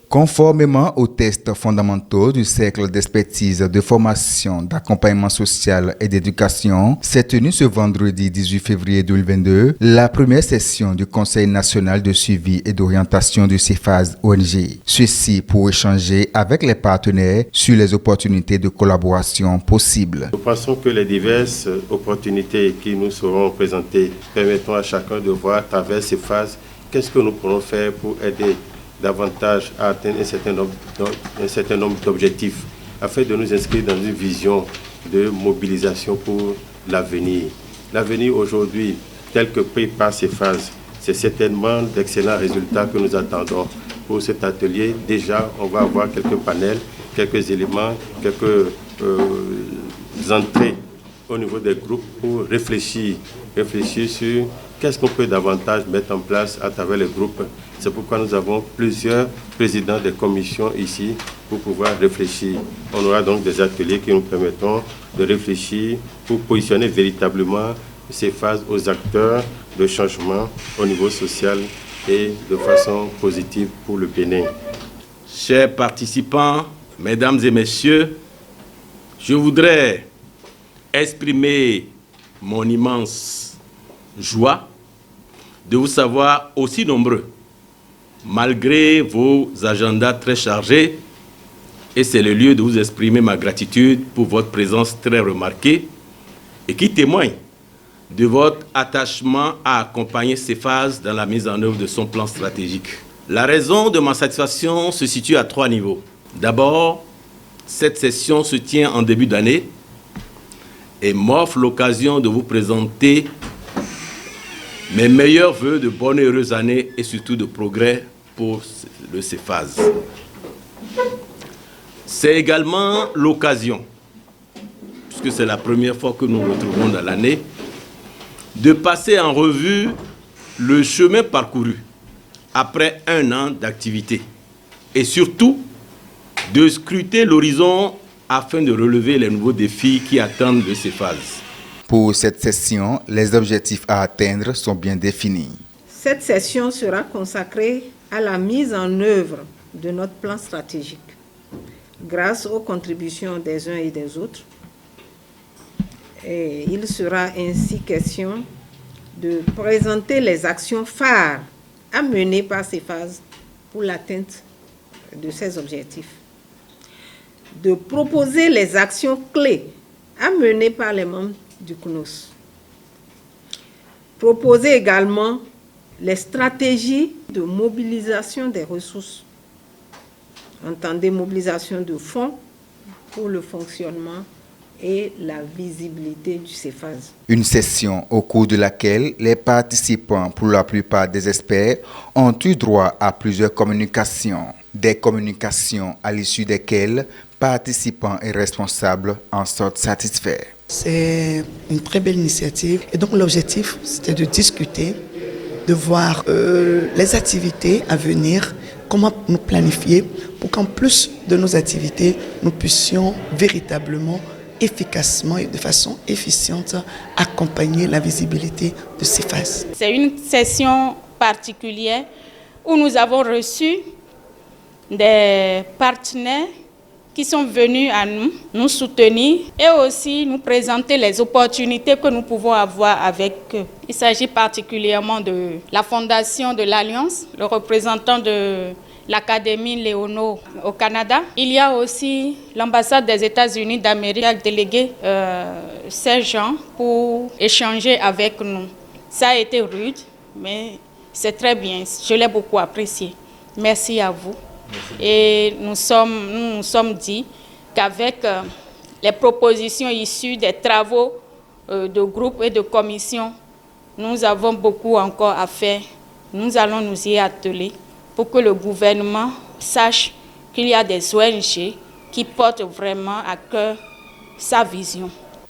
Conformément aux tests fondamentaux du cercle d'expertise de formation, d'accompagnement social et d'éducation, s'est tenue ce vendredi 18 février 2022 la première session du Conseil national de suivi et d'orientation du CEFAS ONG. Ceci pour échanger avec les partenaires sur les opportunités de collaboration possibles. Nous pensons que les diverses opportunités qui nous seront présentées permettront à chacun de voir à travers ces phases qu'est-ce que nous pourrons faire pour aider davantage à atteindre un certain nombre d'objectifs afin de nous inscrire dans une vision de mobilisation pour l'avenir. L'avenir aujourd'hui, tel que pris par ces phases, c'est certainement d'excellents résultats que nous attendons pour cet atelier. Déjà, on va avoir quelques panels, quelques éléments, quelques entrées au niveau des groupes pour réfléchir sur qu'est-ce qu'on peut davantage mettre en place à travers les groupes. C'est pourquoi nous avons plusieurs présidents de commissions ici pour pouvoir réfléchir. On aura donc des ateliers qui nous permettront de réfléchir pour positionner véritablement ces phases aux acteurs de changement au niveau social et de façon positive pour le Bénin. Chers participants, mesdames et messieurs, je voudrais exprimer mon immense joie de vous savoir aussi nombreux, malgré vos agendas très chargés, et c'est le lieu de vous exprimer ma gratitude pour votre présence très remarquée et qui témoigne de votre attachement à accompagner CEFAS dans la mise en œuvre de son plan stratégique. La raison de ma satisfaction se situe à 3 niveaux. D'abord, cette session se tient en début d'année et m'offre l'occasion de vous présenter mes meilleurs vœux de bonne et heureuse année et surtout de progrès pour le CEFAS. C'est également l'occasion, puisque c'est la première fois que nous nous retrouvons dans l'année, de passer en revue le chemin parcouru après 1 an d'activité et surtout de scruter l'horizon afin de relever les nouveaux défis qui attendent le CEFAS. Pour cette session, les objectifs à atteindre sont bien définis. Cette session sera consacrée à la mise en œuvre de notre plan stratégique grâce aux contributions des uns et des autres. Et il sera ainsi question de présenter les actions phares à mener par CEFAS pour l'atteinte de ces objectifs, de proposer les actions clés à mener par les membres du CNOS, proposer également les stratégies de mobilisation des ressources. Entendez mobilisation de fonds pour le fonctionnement et la visibilité du CEFAS. Une session au cours de laquelle les participants, pour la plupart des experts, ont eu droit à plusieurs communications. Des communications à l'issue desquelles participants et responsables en sortent satisfaits. C'est une très belle initiative et donc l'objectif c'était de discuter, de voir les activités à venir, comment nous planifier pour qu'en plus de nos activités, nous puissions véritablement, efficacement et de façon efficiente accompagner la visibilité de CEFAS. C'est une session particulière où nous avons reçu des partenaires qui sont venus à nous soutenir et aussi nous présenter les opportunités que nous pouvons avoir avec eux. Il s'agit particulièrement de la fondation de l'Alliance, le représentant de l'Académie Léonard au Canada. Il y a aussi l'ambassade des États-Unis d'Amérique qui a délégué ces gens pour échanger avec nous. Ça a été rude, mais c'est très bien. Je l'ai beaucoup apprécié. Merci à vous. Et nous nous sommes dit qu'avec les propositions issues des travaux de groupes et de commissions, nous avons beaucoup encore à faire. Nous allons nous y atteler pour que le gouvernement sache qu'il y a des ONG qui portent vraiment à cœur sa vision.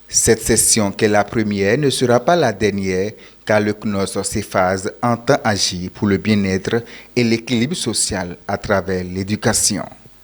Cette session, qui est la première, ne sera pas la dernière, car le CNOS CEFAS entend agir pour le bien-être et l'équilibre social à travers l'éducation.